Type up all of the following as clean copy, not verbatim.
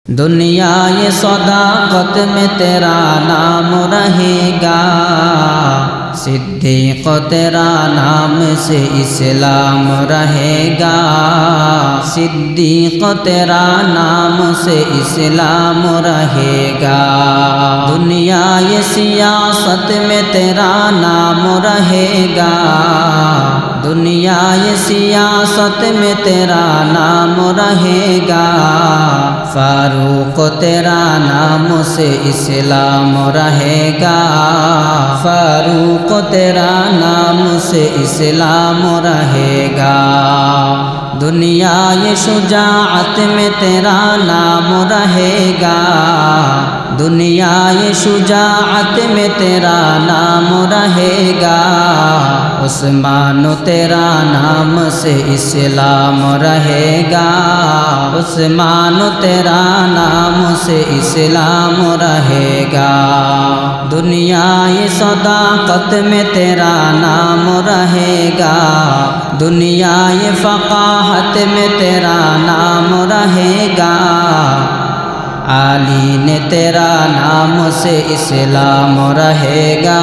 दुनिया ये सदाकत में तेरा नाम रहेगा, सिद्दीक़ तेरा नाम से इस्लाम रहेगा, सिद्दीक़ तेरा नाम से इस्लाम रहेगा। दुनिया ये सियासत में तेरा नाम रहेगा, दुनिया ये सियासत में तेरा नाम रहेगा, फारूक तेरा नाम से इस्लाम रहेगा, फारूक तेरा नाम से इस्लाम रहेगा। दुनिया ये शुजाअत में तेरा नाम रहेगा, दुनिया ये शुजाअत में तेरा नाम रहेगा, उस्मान तेरा नाम से इस्लाम रहेगा, उस्मान तेरा नाम से इस्लाम रहेगा। दुनिया ये सदाकत में तेरा नाम रहेगा, दुनिया ये फ़क़ाहत में तेरा नाम रहेगा, आली ने तेरा नाम से इस्लाम रहेगा,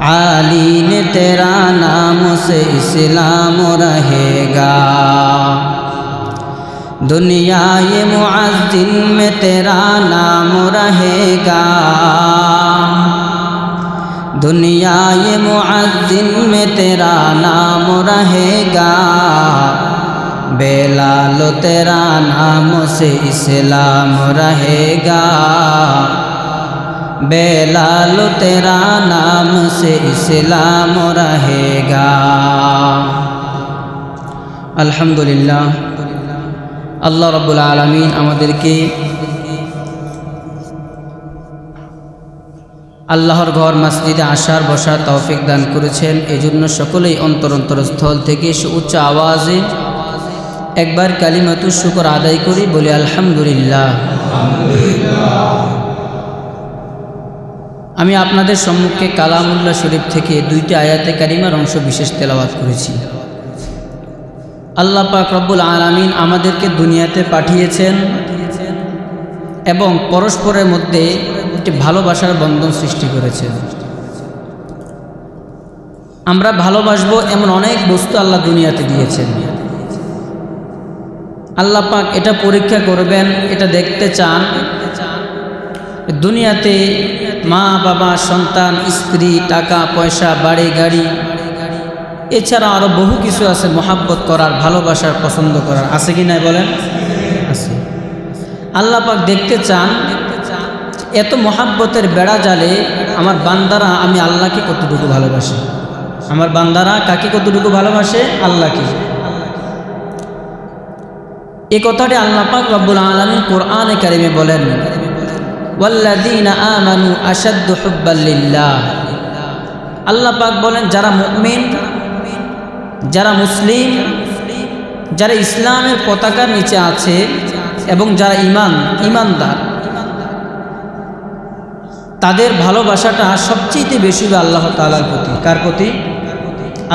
आली ने तेरा नाम से इस्लाम रहेगा। दुनिया ये मुअज़्ज़िन में तेरा नाम रहेगा, दुनिया ये मुअज़्ज़िन में तेरा नाम रहेगा, बेलाल तेरा नाम से इस्लाम रहेगा, बेलाल तेरा नाम से इस्लाम रहेगा। अल्हम्दुलिल्लाह, আল্লাহ রাব্বুল আলামিন আমাদেরকে আল্লাহর ঘর মসজিদে আসার বসার তৌফিক দান করেছেন। এজন্য সকলেই অন্তরস্থল থেকে উচ্চ আওয়াজে একবার কালিমাতু শুকর আদায় করি, বলি আলহামদুলিল্লাহ। আমি আপনাদের সম্মুখে কালামুল্লাহ শরীফ থেকে দুইটি আয়াতে কারিমার অংশ বিশেষ তেলাওয়াত করেছি। আল্লাহ পাক রব্বুল আলামিন আমাদেরকে দুনিয়াতে পাঠিয়েছেন এবং পরস্পরের মধ্যে একটি ভালোবাসার বন্ধন সৃষ্টি করেছেন। আমরা ভালোবাসবো এমন অনেক বস্তু আল্লাহ দুনিয়াতে দিয়েছেন। আল্লাহ পাক এটা পরীক্ষা করবেন, এটা দেখতে চান দুনিয়াতে মা বাবা, সন্তান, স্ত্রী, টাকা পয়সা, বাড়ি গাড়ি, এছাড়া আরও বহু কিছু আছে মহাব্বত করার, ভালোবাসার, পছন্দ করার, আছে কি নাই বলেন? আছে। আল্লাহ পাক দেখতে চান এত মহাব্বতের বেড়া জালে আমার বান্দারা আমি আল্লাহকে কতটুকু ভালোবাসে, আমার বান্দারা কাকে কতটুকু ভালোবাসে? আল্লাহকে। এই কথাটি আল্লাহ পাক রব্বুল আলামিন কোরআনে কারিমে বলেন, ওয়াল্লাযীনা আমানু আশাদ্দু হুব্বাল লিল্লাহ। আল্লাহ পাক বলেন যারা মুমিন, যারা মুসলিম, যারা ইসলামের পতাকার নিচে আছে এবং যারা ইমানদার, তাদের ভালোবাসাটা সবচেয়ে বেশি হবে আল্লাহ তাআলার প্রতি। কার প্রতি?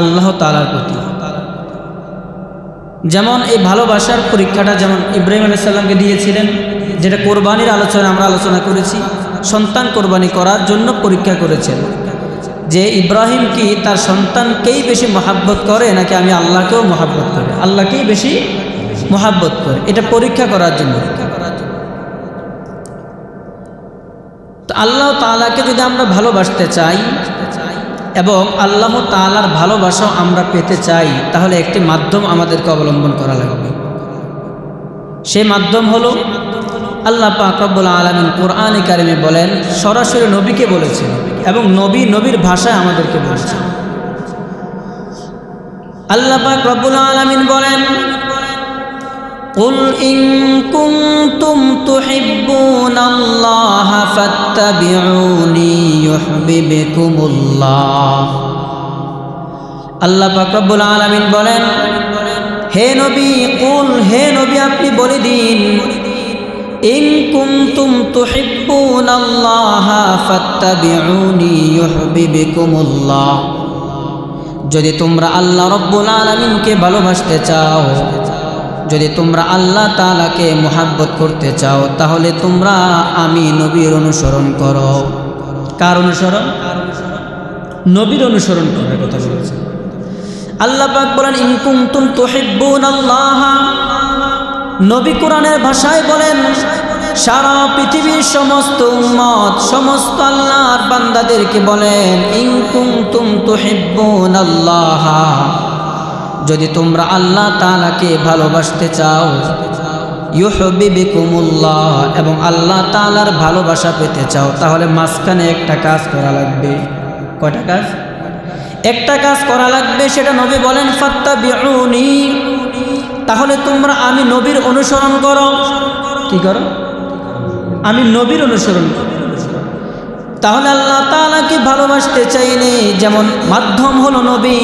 আল্লাহ তাআলার প্রতি। যেমন এই ভালোবাসার পরীক্ষাটা যেমন ইব্রাহিম আলাইহিস সালামকে দিয়েছিলেন, যেটা কোরবানির আলোচনা আমরা আলোচনা করেছি, সন্তান কোরবানি করার জন্য পরীক্ষা করেছেন যে ইব্রাহিম কি তার সন্তানকেই বেশি মহাব্বত করে নাকি আমি আল্লাহকেও মহাব্বত করে, আল্লাহকেই বেশি মহাব্বত করে, এটা পরীক্ষা করার জন্য। তো আল্লাহ তাআলাকে যদি আমরা ভালোবাসতে চাই এবং আল্লাহ তাআলার ভালোবাসাও আমরা পেতে চাই, তাহলে একটি মাধ্যম আমাদেরকে অবলম্বন করা লাগবে। সেই মাধ্যম হলো আল্লাহ পাক রব্বুল আলামিন কোরআনে কারিমে বলেন, সরাসরি নবীকে বলেছেন এবং নবীর ভাষায় আমাদেরকে বলেছেন। আল্লাহ পাক রব্বুল আলামিন বলেন, কুল ইন কুনতুম তুহিব্বুনাল্লাহা ফাত্তাবিউনি ইউহিব্বুকুমুল্লাহ। আল্লাহ পাক রব্বুল আলামিন বলেন, হে নবী, কুল, হে নবী আপনি বলে দিন, ইন কুনতুম তুহিব্বুনাল্লাহা ফাত্তাবিউনি ইউহিব্বুকুমুল্লাহ। যদি তোমরা আল্লাহ রব্বুল আলামিনকে ভালোবাসতে চাও যদি তোমরা আল্লাহ তাআলাকে মুহাব্বত করতে চাও তাহলে তোমরা আমি নবীর অনুসরণ করো। কার অনুসরণ? নবীর অনুসরণ করার কথা বলেছেন। আল্লাহ পাক বলেন ইন কুনতুম তুহিব্বুনাল্লাহ। নবী কোরআনের ভাষায় বলেন সারা পৃথিবীর সমস্ত উম্মত সমস্ত আল্লাহর বান্দাদেরকে বলেন ইন কুনতুম তুহিব্বুনাল্লাহ, যদি তোমরা আল্লাহ তাআলাকে ভালোবাসতে চাও, ইউহিব্বুকুমুল্লাহ, এবং আল্লাহ তাআলার ভালোবাসা পেতে চাও, তাহলে মাঝখানে একটা কাজ করা লাগবে। কয়টা কাজ? একটা কাজ করা লাগবে। সেটা নবী বলেন ফাত্তাবিউনি, তাহলে তোমরা আমি নবীর অনুসরণ করো। কি করো? আমি নবীর অনুসরণ করো। তাহলে আল্লাহ তাআলাকে ভালোবাসতে চাইলে যেমন মাধ্যম হলো নবী,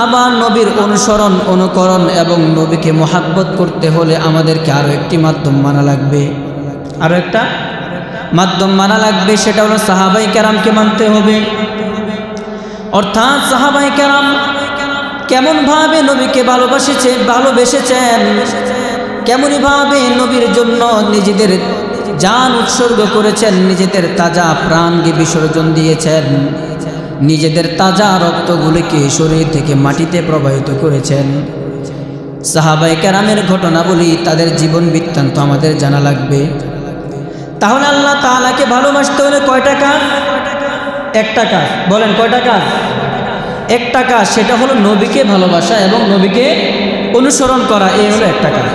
আবার নবীর অনুসরণ অনুকরণ এবং নবীকে মুহাব্বত করতে হলে আমাদেরকে আরও একটি মাধ্যম মানা লাগবে। আরও একটা মাধ্যম মানা লাগবে, সেটা হলো সাহাবায়ে কেরামকে মানতে হবে। অর্থাৎ সাহাবায়ে কেরাম কেমনভাবে নবীকে ভালোবেসেছেন, কেমনভাবে নবীর জন্য নিজেদের জান উৎসর্গ করেছেন, নিজেদের তাজা প্রাণকে বিসর্জন দিয়েছেন, নিজেদের তাজা রক্তগুলিকে শরীর থেকে মাটিতে প্রবাহিত করেছেন। সাহাবায়ে কেরামের ঘটনাবলী, তাদের জীবন বৃত্তান্ত আমাদের জানা লাগবে। তাহলে আল্লাহ তাআলাকে ভালোবাসতে হলে কয়টা কাজ? একটা কাজ। বলেন কয়টা কাজ? একটা কাজ, সেটা হলো নবীকে ভালোবাসা এবং নবীকে অনুসরণ করা। এই হলো একটা কাজ।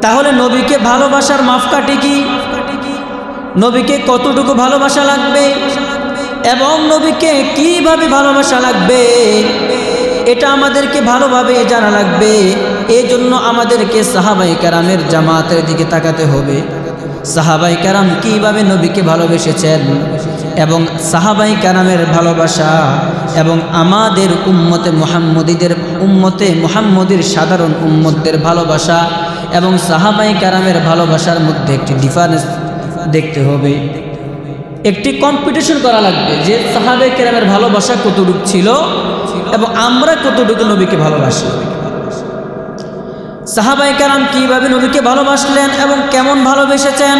তাহলে নবীকে ভালোবাসার মাপকাঠি কি? নবীকে কতটুকু ভালোবাসা লাগবে এবং নবীকে কিভাবে ভালোবাসা লাগবে, এটা আমাদেরকে ভালোভাবে জানা লাগবে। এই জন্য আমাদেরকে সাহাবায়ে কেরামের জামাতের দিকে তাকাতে হবে। সাহাবায়ে কেরাম কিভাবে নবীকে ভালোবেসেছেন এবং সাহাবায়ে কেরামের ভালোবাসা এবং আমাদের উম্মতে মুহাম্মদীর সাধারণ উম্মতদের ভালোবাসা এবং সাহাবায়ে কেরামের ভালোবাসার মধ্যে একটি ডিফারেন্স দেখতে হবে। একটি কম্পিটিশন করা লাগবে যে সাহাবায়ে কেরামের ভালোবাসা কতটুকু ছিল এবং আমরা কতটুকু নবীকে ভালোবাসি। সাহাবায়ে কেরাম কিভাবে নবীকে ভালোবাসলেন এবং কেমন ভালোবেসেছেন।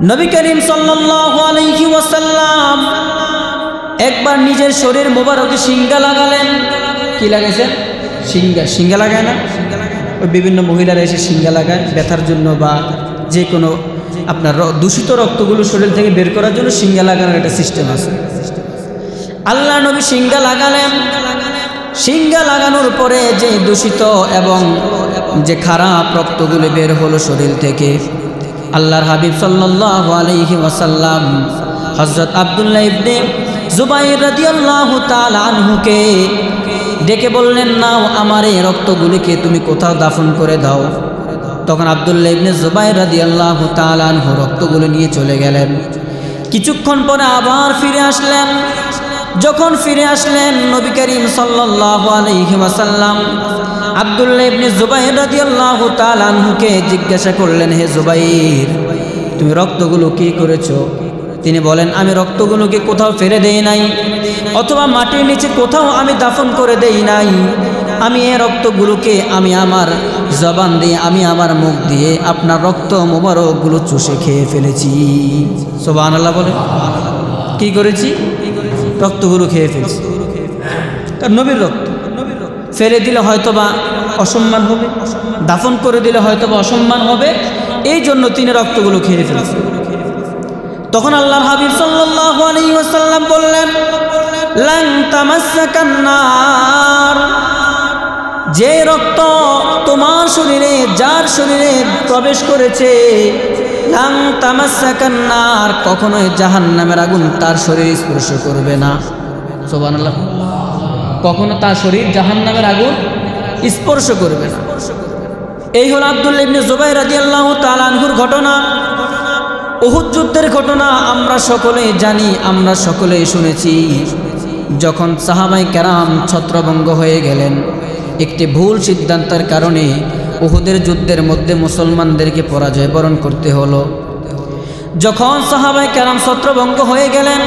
নবী করিম সাল্লাল্লাহু আলাইহি ওয়াসাল্লাম একবার নিজের শরীর মোবারকে সিঙ্গা লাগালেন। কি লাগাইছেন? সিঙ্গা লাগায় না? ওই বিভিন্ন মহিলারা এসে সিঙ্গা লাগায় ব্যথার জন্য বা যে কোনো আপনার দূষিত রক্তগুলো শরীর থেকে বের করার জন্য সিঙ্গা লাগানোর একটা সিস্টেম আছে। আল্লাহ নবী সিঙ্গা লাগালেন। সিঙ্গা লাগানোর পরে যে দূষিত এবং যে খারাপ রক্তগুলো বের হলো শরীর থেকে, আল্লাহর হাবিব সাল্লাল্লাহু আলাইহি ওয়াসাল্লাম হযরত আব্দুল্লাহ ইবনে জুবাইর রাদিয়াল্লাহু তাআলা আনহুকে ডেকে বললেন, নাও আমার এই রক্তগুলিকে তুমি কোথাও দাফন করে দাও। তখন আব্দুল্লাহ ইবনে জুবাইর রাদিয়াল্লাহু তাআলা আনহু রক্তগুলো নিয়ে চলে গেলেন। কিছুক্ষণ পরে আবার ফিরে আসলেন। যখন ফিরে আসলেন নবী করিম সাল্লাল্লাহু আলাইহি ওয়াসাল্লাম আব্দুল্লাহ ইবনে জুবাইর রাদিয়াল্লাহু তাআলা আনহুকে জিজ্ঞাসা করলেন, হে জুবাইর, তুমি রক্তগুলো কি করেছো? তিনি বলেন, আমি রক্তগুলোকে কোথাও ফেলে দেই নাই অথবা মাটির নিচে কোথাও আমি দাফন করে দেই নাই। আমি এই রক্তগুলোকে আমি আমার জবান দিয়ে, আমি আমার মুখ দিয়ে আপনার রক্ত মোবারকগুলো চুষে খেয়ে ফেলেছি। সুবহানাল্লাহ বলে। কি করেছি? রক্তগুলো খেয়ে ফেলেছি। কারণ নবীর রক্ত ফেলে দিলে হয়তোবা অসম্মান হবে, দাফন করে দিলে হয়তোবা অসম্মান হবে, এই জন্য তিনি রক্তগুলো খেয়ে ফেলেছেন। তখন আল্লাহর হাবিব সাল্লাল্লাহু আলাইহি ওয়াসাল্লাম বললেন, লান তামাসসাকান নার, যে রক্ত তোমার শরীরে, যার শরীরে প্রবেশ করেছে, লান তামাসসাকান নার, কখনোই জাহান্নামের আগুন তার শরীর স্পর্শ করবে না। সুবহানাল্লাহ। কখনো তার শরীর জাহান্নামের আগুন স্পর্শ করবে না। এই হলো আব্দুল্লাহ ইবনে জুবাইর রাদিয়াল্লাহু তাআলা আনহুর ঘটনা। উহুদ যুদ্ধের ঘটনা আমরা সকলেই জানি, আমরা সকলেই শুনেছি। যখন সাহাবায়ে কেরাম ছত্রভঙ্গ হয়ে গেলেন একটি ভুল সিদ্ধান্তের কারণে, উহুদের যুদ্ধের মধ্যে মুসলমানদেরকে পরাজয় বরণ করতে হলো। যখন সাহাবায়ে কেরাম ছত্রভঙ্গ হয়ে গেলেন,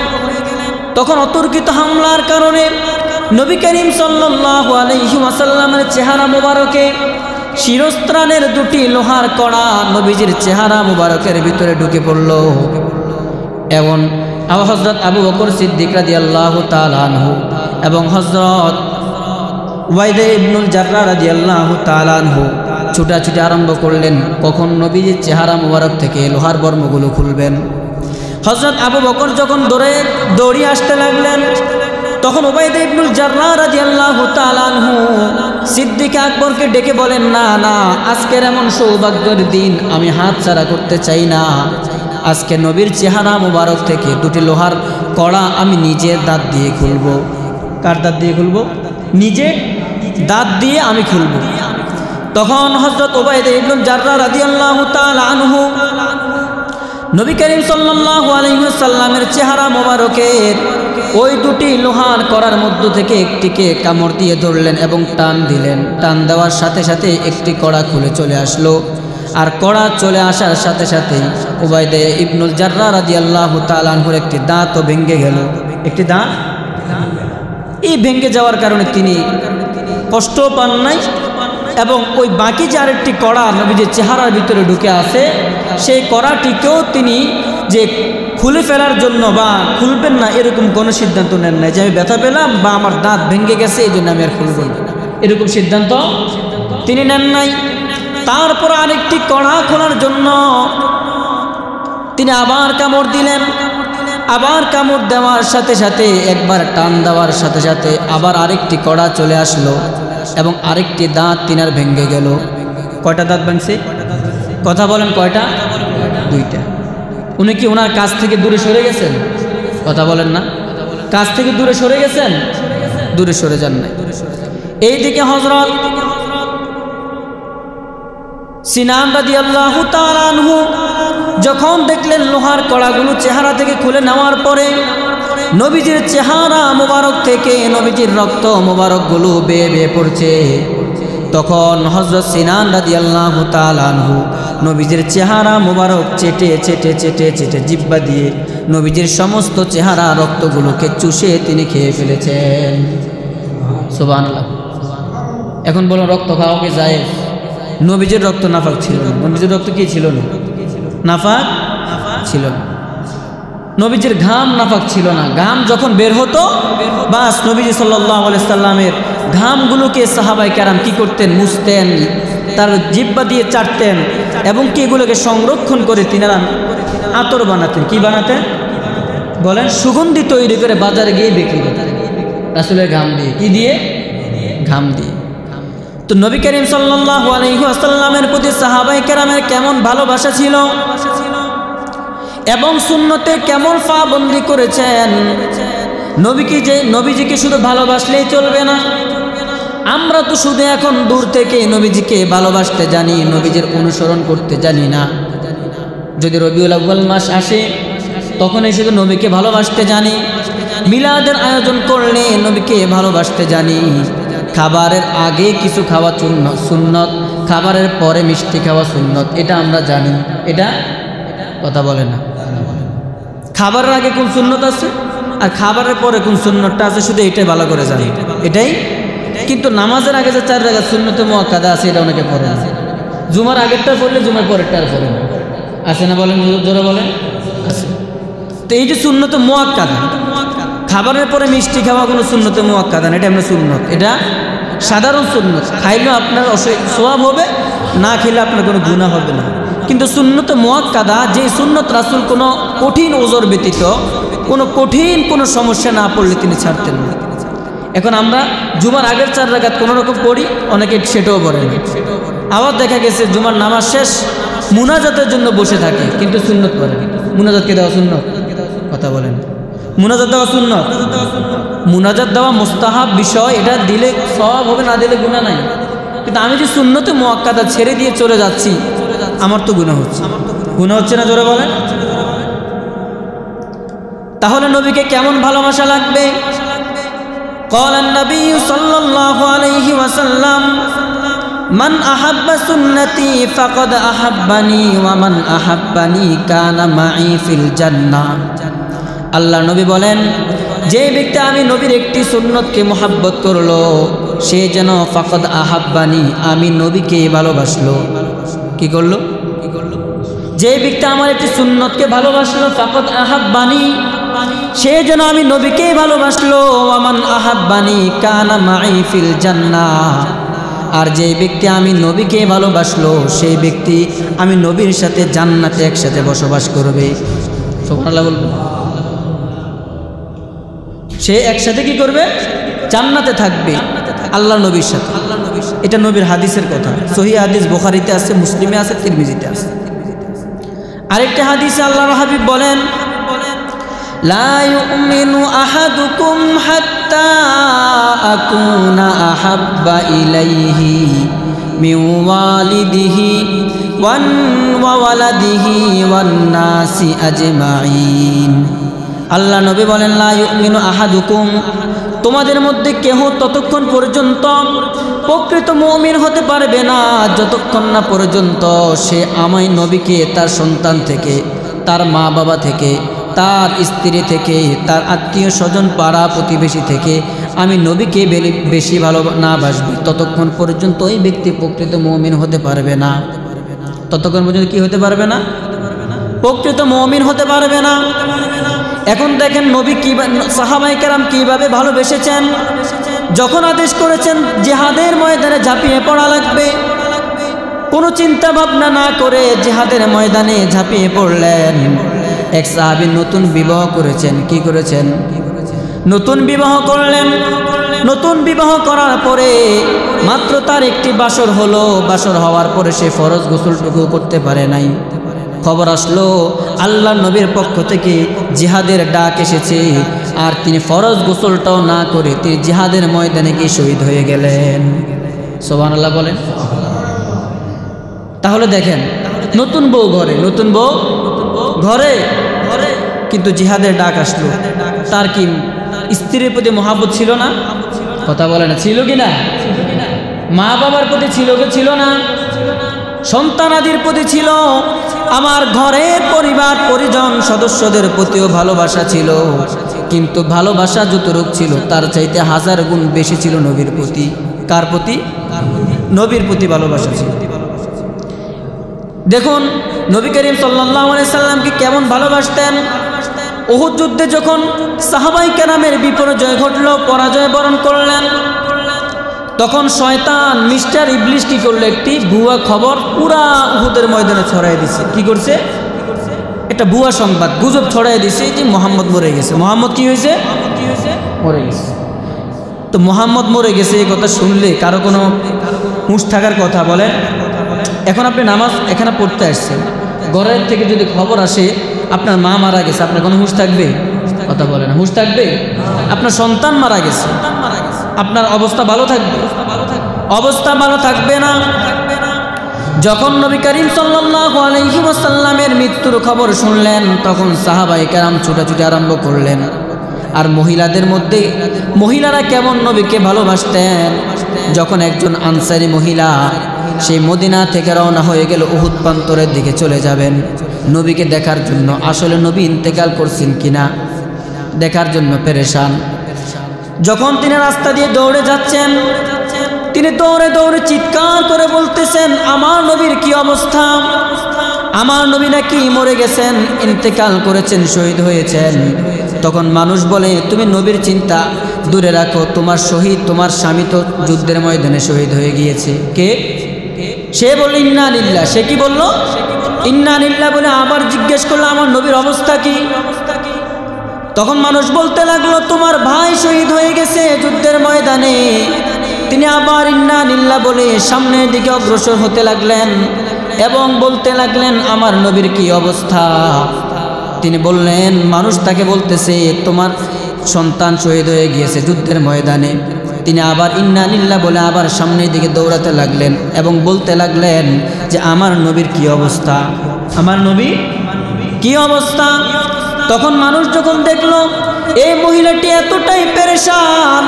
তখন অতর্কিত হামলার কারণে নবী করিম সাল্লাল্লাহু আলাইহি ওয়াসাল্লামের চেহারা মোবারকে শিরস্ত্রাণের দুটি লোহার কড়া নবীজির চেহারা মোবারকের ভিতরে ঢুকে পড়ল। এবং হযরত আবু বকর সিদ্দিক রাদিয়াল্লাহু তাআলা আনহু এবং হযরত উবাইদা ইবনুল জাররাহ রাদিয়াল্লাহু তাআলা আনহু ছুটাছুটি আরম্ভ করলেন কখন নবীজির চেহারা মোবারক থেকে লোহার বর্মগুলো খুলবেন। হযরত আবু বকর যখন দৌড়ে আসতে লাগলেন, তখন উবাইদা ইবনুল জাররাহ রাদিয়াল্লাহু তাআলা আনহু সিদ্দিক আকবরকে ডেকে বলেন, না না, আজকের এমন সৌভাগ্যের দিন আমি হাতছাড়া করতে চাই না। আজকে নবীর চেহারা মোবারক থেকে দুটি লোহার কড়া আমি নিজের দাঁত দিয়ে খুলব। কার দাঁত দিয়ে খুলব? নিজে দাঁত দিয়ে আমি খুলব। তখন হযরত উবাইদা ইবনুল জাররাহ রাদিয়াল্লাহু তাআলা আনহু নবী করিম সাল্লাল্লাহু আলাইহি ওয়াসাল্লামের চেহারা মোবারকের ওই দুটি লোহার কড়ার মধ্য থেকে একটিকে কামড় দিয়ে ধরলেন এবং টান দিলেন। টান দেওয়ার সাথে সাথে একটি কড়া খুলে চলে আসলো। আর কড়া চলে আসার সাথে সাথে উবাইদা ইবনুল জাররাহ রাদিয়াল্লাহু তাআলা আনহুর একটি দাঁতও ভেঙে গেল। একটি দাঁত এই ভেঙে যাওয়ার কারণে তিনি কষ্ট পান নাই, এবং ওই বাকি যে আরেকটি কড়া নবীজির চেহারার ভিতরে ঢুকে আছে, সেই কড়াটিকেও তিনি যে খুলে ফেলার জন্য বা খুলবেন না এরকম কোনো সিদ্ধান্ত নেন নাই, যে আমি ব্যথা পেলাম বা আমার দাঁত ভেঙে গেছে এই জন্য আমি আর খুলব না, এরকম সিদ্ধান্ত তিনি নেন নাই। তারপর আরেকটি কড়া খোলার জন্য তিনি আবার কামড় দিলেন। আবার কামড় দেওয়ার সাথে সাথে একবার টান দেওয়ার সাথে সাথে আবার আরেকটি কড়া চলে আসলো এবং আরেকটি দাঁত তিনার ভেঙে গেল। কয়টা দাঁত ভাঙছে? কথা বলেন, কয়টা? দুইটা। উনি কি ওনার কাছ থেকে দূরে সরে গেছেন? কথা বলেন না। কাছ থেকে দূরে সরে গেছেন? দূরে সরে যান নাই। এইদিকে হযরত সিনান রাদিয়াল্লাহু তাআলা আনহু যখন দেখলেন লোহার কড়াগুলো চেহারা থেকে খুলে নেওয়ার পরে নবীজির চেহারা মোবারক থেকে নবীজির রক্ত মোবারকগুলো বেয়ে বেয়ে পড়ছে, তখন হযরত সিনান রাদিয়াল্লাহু তাআলা আনহু নবীজির চেহারা মোবারক চেটে চেটে চেটে চেটে জিহ্বা দিয়ে নবীজির সমস্ত চেহারা রক্তগুলোকে চুষে তিনি খেয়ে ফেলেছেন। সুবহানাল্লাহ। এখন বলুন, রক্ত খাওয়া কি জায়েজ? নবীজির রক্ত নাফাক ছিল না। নবীজির রক্ত কি ছিল না? নাফাক ছিল না। নবীজির ঘাম নাফাক ছিল না। ঘাম যখন বের হতো, বাস নবীজি সাল্লাল্লাহু আলাইহি সাল্লামের ঘামগুলোকে সাহাবায়ে কেরাম কি করতেন? মুছতেন, তার জিহ্বা দিয়ে চাটতেন, এবং কি এগুলোকে সংরক্ষণ করে তিনারা আতর বানাতেন। কি বানাতেন বলেন? সুগন্ধি তৈরি করে বাজারে গিয়ে বিক্রি করতেন রাসূলের ঘাম দিয়ে। কি দিয়ে? ঘাম দিয়ে। তো নবী করিম সাল্লাল্লাহু আলাইহি ওয়াসাল্লামের প্রতি সাহাবায়ে কেরামের কেমন ভালোবাসা ছিল এবং সুন্নতে কেমন পাবন্দি করেছেন। নবীজিকে শুধু ভালোবাসলেই চলবে না, আমরা তো শুধু এখন দূর থেকে নবীজিকে ভালোবাসতে জানি, নবীজির অনুসরণ করতে জানি না। যদি রবিউল আউয়াল মাস আসে তখনই শুধু নবীকে ভালোবাসতে জানি, মিলাদের আয়োজন করলে নবীকে ভালোবাসতে জানি, খাবারের আগে কিছু খাওয়া সুন্নত, খাবারের পরে মিষ্টি খাওয়া সুন্নত, এটা আমরা জানি। এটা কথা বলে না। খাবারের আগে কোন সুন্নত আছে আর খাবারের পরে কোন সুন্নতটা আছে শুধু এটাই ভালো করে জানি, এটাই। কিন্তু নামাজের আগে যে 4 রাকাত সুন্নতে মুআক্কাদা আছে এটা অনেকে পড়ে না। জুমার আগেরটা পড়লে জুমার পরেরটা আর পড়ে না, আছে না? বলেন, জোরে বলেন। আছে। তো এই যে সুন্নতে মুআক্কাদা, খাবারের পরে মিষ্টি খাওয়া কোনো সুন্নতে মুআক্কাদা না, এটা এমনি সুন্নত, এটা সাধারণ সুন্নত। খাইলেও আপনার সওয়াব হবে, না খেলে আপনার কোনো গুনাহ হবে না। কিন্তু সুন্নতে মুআক্কাদা, যে সুন্নত রাসূল কোনো কঠিন ওজর ব্যতীত কোনো কঠিন কোনো সমস্যা না পড়লে তিনি ছাড়তেন না। এখন আমরা জুমার আগের 4 রাকাত কোনো রকম পড়ি, অনেকে সেটাও পড়ে না। আবার দেখা গেছে জুমার নামাজ শেষ মুনাজাতের জন্য বসে থাকে, কিন্তু সুন্নত পড়ে না। মুনাজাতকে দেওয়া সুন্নত? কথা বলেন। মুনাজাত দেওয়া সুন্নত? মুনাজাত দেওয়া মুস্তাহাব বিষয়, এটা দিলে সওয়াব হবে, না দিলে গুনাহ নাই। কিন্তু আমি যে সুন্নতে মুআক্কাদা ছেড়ে দিয়ে চলে যাচ্ছি, আমার তো গুনাহ হচ্ছে। গুনাহ হচ্ছে না? জোরে বলেন। তাহলে নবীকে কেমন ভালোবাসা লাগবে? قال النبي صلى الله عليه وسلم من أحب سنتي فقد أحبني ومن أحبني كان معي في الجنة। আল্লাহ নবী বলেন, যে ব্যক্তি আমি নবীর একটি সুন্নতকে মোহাব্বত করলো সে যেন ফাকাদ আহাব্বানি আমি নবীকে ভালোবাসলো। কি করলো? যে ব্যক্তি আমার একটি সুন্নতকে ভালোবাসলো ফাকাদ আহাব্বানি সে যেন আমি নবীকে ভালোবাসলো। ওয়ামান আহাব্বানি কানা মাই ফিল জান্নাহ আর যে ব্যক্তি আমি নবীকে ভালোবাসলো সেই ব্যক্তি আমি নবীর সাথে জান্নাতে একসাথে বসবাস করবে। সুবহানাল্লাহ বলবেন। সে একসাথে কি করবে? জান্নাতে থাকবে আল্লাহ নবীর সাথে। এটা নবীর হাদিসের কথা, সহিহ হাদিস, বুখারীতে আছে, মুসলিমে আছে, তিরমিজিতে আছে। আরেকটা হাদিসে আল্লাহর হাবিব বলেন, লা ইউমিনু আহাদুকুম হাত্তা আকুনা আহাব্বা ইলাইহি মিন ওয়ালিদিহি ওয়া ওয়ালাদিহি ওয়ান নাসি আজমাইন। আল্লাহ নবী বলেন, লা ইউমিনু আহাদুকুম তোমাদের মধ্যে কেহ ততক্ষণ পর্যন্ত প্রকৃত মুমিন হতে পারবে না যতক্ষণ না পর্যন্ত সে আমায় নবীকে তার সন্তান থেকে, তার মা বাবা থেকে, তার স্ত্রী থেকে, তার আত্মীয় স্বজন, পাড়া প্রতিবেশী থেকে আমি নবীকে বেশি ভালো না বাসবে ততক্ষণ পর্যন্ত ওই ব্যক্তি প্রকৃত মুমিন হতে পারবে না। ততক্ষণ পর্যন্ত কি হতে পারবে না? প্রকৃত মুমিন হতে পারবে না। এখন দেখেন নবী সাহাবায়ে কেরাম কিভাবে ভালোবেসেছেন। যখন আদেশ করেছেন জিহাদের ময়দানে ঝাঁপিয়ে পড়া লাগবে, কোনো চিন্তা ভাবনা না করে জিহাদের ময়দানে ঝাঁপিয়ে পড়লেন। এক সাহাবী নতুন বিবাহ করেছেন। কি করেছেন? নতুন বিবাহ করলেন। নতুন বিবাহ করার পরে মাত্র তার একটি বাসর হলো। বাসর হওয়ার পরে সে ফরজ গোসলটুকু করতে পারে নাই। খবর আসলো আল্লাহ নবীর পক্ষ থেকে জিহাদের ডাক এসেছে, আর তিনি ফরজ গোসলটাও না করে তিনি জিহাদের ময়দানে গিয়ে শহীদ হয়ে গেলেন। সুবহানাল্লাহ বলেন। তাহলে দেখেন নতুন বউ ঘরে, নতুন বউ ঘরে, কিন্তু জিহাদের ডাক আসলো। তার কি স্ত্রীর প্রতি মহাব্বত ছিল না? কথা বলে না, ছিল কি না? মা বাবার প্রতি ছিল না? সন্তানাদির প্রতি ছিল। আমার ঘরের পরিবার পরিজন সদস্যদের প্রতিও ভালোবাসা ছিল, কিন্তু ভালোবাসা যতটুক ছিল তার চাইতে 1000 গুণ বেশি ছিল নবীর প্রতি। কার প্রতি? নবীর প্রতি ভালোবাসা ছিল। দেখুন নবী করিম সাল্লাল্লাহু আলাইহি সাল্লামকে কেমন ভালোবাসতেন। উহুদ যুদ্ধে যখন সাহাবায়ে কেরামের বিপর্যয় ঘটল, পরাজয় বরণ করলেন, তখন শয়তান মিস্টার ইবলিস কি করলো? একটি ভুয়া খবর পুরা উহুদের ময়দানে ছড়াই দিছে। কি করছে? একটা ভুয়া সংবাদ, গুজব ছড়াই দিছে যে মুহাম্মদ মরে গেছে। মুহাম্মদ কি হয়েছে? মরে গেছে। তো মুহাম্মদ মরে গেছে এই কথা শুনলে কারো কোনো হুঁশ থাকার কথা বলে? এখন আপনি নামাজ এখানে পড়তে আসছেন, ঘরের থেকে যদি খবর আসে আপনার মা মারা গেছে, আপনার কোনো হুঁশ থাকবে? কথা বলে না, হুঁশ থাকবে? আপনার সন্তান মারা গেছে, আপনার অবস্থা ভালো থাকবে? অবস্থা ভালো থাকবে না। যখন নবী করিম সাল্লাল্লাহু আলাইহি ওয়াসাল্লামের মৃত্যুর খবর শুনলেন তখন সাহাবায়ে কেরাম ছুটাছুটি আরম্ভ করলেন। আর মহিলাদের মধ্যে মহিলারা কেমন নবীকে ভালোবাসতেন। যখন একজন আনসারী মহিলা সেই মদিনা থেকে রওনা হয়ে গেল উহুদ প্রান্তরের দিকে চলে যাবেন নবীকে দেখার জন্য। আসলে নবী ইন্তেকাল করছেন কিনা দেখার জন্য পেরেশান। যখন তিনি রাস্তা দিয়ে দৌড়ে যাচ্ছেন, তিনি দৌড়ে দৌড়ে চিৎকার করে বলতেছেন, আমার নবীর কি অবস্থা? আমার নবী নাকি মরে গেছেন, ইন্তেকাল করেছেন, শহীদ হয়েছেন। তখন মানুষ বলে, তুমি নবীর চিন্তা দূরে রাখো, তোমার শহীদ, তোমার স্বামী তো যুদ্ধের ময়দানে শহীদ হয়ে গিয়েছে। কে? সে বলল ইন্না লিল্লাহ। সে কি বলল? ইন্না লিল্লাহ বলে আবার জিজ্ঞেস করলো, আমার নবীর অবস্থা কি? তখন মানুষ বলতে লাগলো, তোমার ভাই শহীদ হয়ে গেছে যুদ্ধের ময়দানে। তিনি আবার ইন্না লিল্লাহ বলে সামনের দিকে অগ্রসর হতে লাগলেন এবং বলতে লাগলেন, আমার নবীর কি অবস্থা? তিনি বললেন, মানুষ তাকে বলতেছে তোমার সন্তান শহীদ হয়ে গিয়েছে যুদ্ধের ময়দানে। তিনি আবার ইন্না লিল্লাহ বলে আবার সামনের দিকে দৌড়াতে লাগলেন এবং বলতে লাগলেন যে আমার নবীর কি অবস্থা? আমার নবী কি অবস্থা? তখন মানুষ যখন দেখলো এই মহিলাটি এতটাই পেরেশান,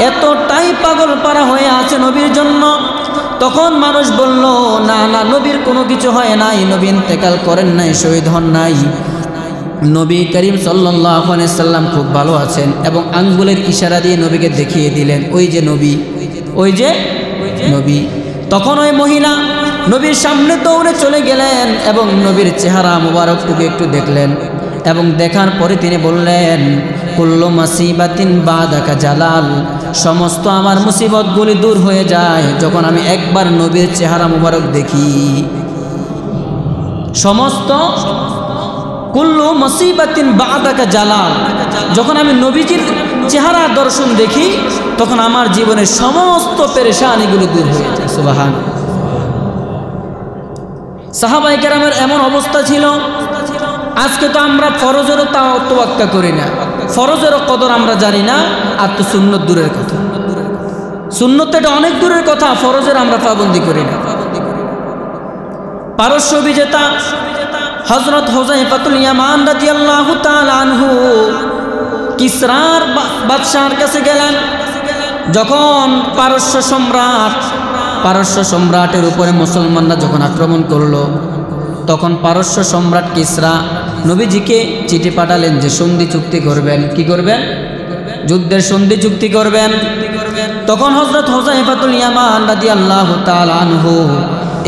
এতটাই পাগল পারা হয়ে আছে নবীর জন্য, তখন মানুষ বলল, না না, নবীর কোনো কিছু হয় নাই, নবী ইন্তেকাল করেন নাই, শহীদ হন নাই। নবী করিম সাল্লাল্লাহু আলাইহি সাল্লাম খুব ভালো আছেন এবং আঙ্গুলের ইশারা দিয়ে নবীকে দেখিয়ে দিলেন, ওই যে নবী, ওই যে নবী। তখন ওই মহিলা নবীর সামনে দৌড়ে চলে গেলেন এবং নবীর চেহারা মুবারকটুকু একটু দেখলেন এবং দেখার পরে তিনি বললেন, কুল্লু মাসিবাতিন বাদাকা জালাল, সমস্ত আমার মুসিবতগুলি দূর হয়ে যায় যখন আমি একবার নবীর চেহারা মুবারক দেখি। সমস্ত কুল্লু মাসিবাতিন বাদাকা জালাল, যখন আমি নবীজির চেহারা দর্শন দেখি তখন আমার জীবনের সমস্ত পেরেশানিগুলো দূর হয়ে যায়। সুবহান। সাহাবায়ে কেরামের এমন অবস্থা ছিল, আজকে তো আমরা ফরজেরও তোয়াক্কা করি না, ফরজেরও কদর আমরা জানি না, আর তো সুন্নত দূরের কথা। সুন্নত এটা অনেক দূরের কথা, ফরজের আমরা পাবন্দি করি না। পারস্য বিজেতা হযরত হুযায়ফাতুল ইয়ামান রাদিয়াল্লাহু তাআলা আনহু কিসরার বাদশাহর কাছে গেলেন। যখন পারস্য সম্রাটের উপরে মুসলমানরা যখন আক্রমণ করলো, তখন পারস্য সম্রাট কিসরা নবীজিকে চিঠি পাঠালেন যে সন্ধি চুক্তি করবেন। কি করবেন? যুদ্ধের সন্ধি চুক্তি করবেন। তখন হযরত হুযায়ফাতুল ইয়ামান রাদিয়াল্লাহু তাআলা আনহু